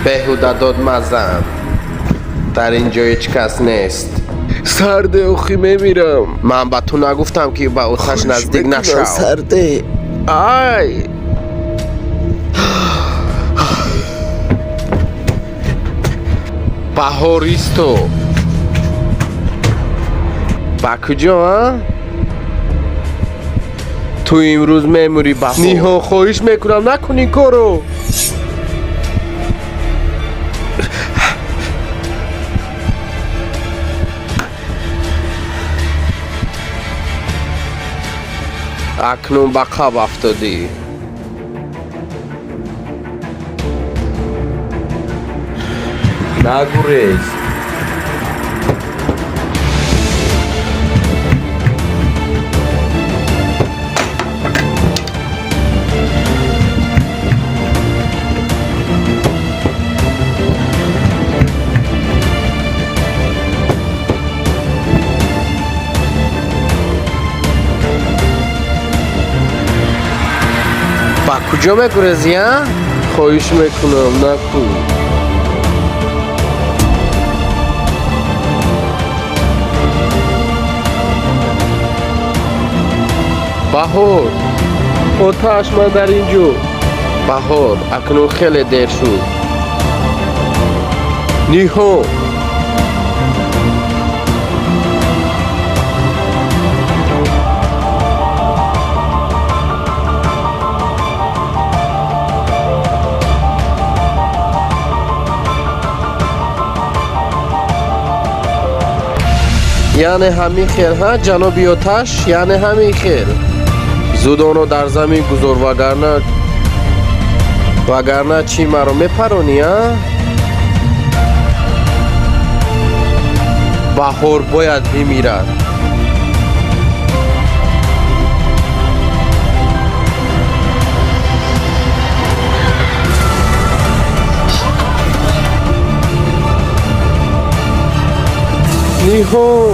بهوده داد مزن. در اینجا هیچ کس نیست. سرده اخی میمیرم. من با تو نگفتم که با آتش نزدیک نشو. سرده. آی بهاریستو با کجا ها؟ تو امروز میموری بهار. نیها خواهش میکنم نکنی کارو. اکنون به خواب افتادی. نگوریز. با کجا میگریزی ها؟ خواهش میکنم نکن. بهار آتش من در اینجا. بهار اکنون خیلی دیر شد. نیها یعنی همین خیر ها جنابی آتش؟ یعنی همین خیر. زود آنو در زمین گذار وگرنه چی مرا میپرونی ها؟ بهار باید بمیرد. نیها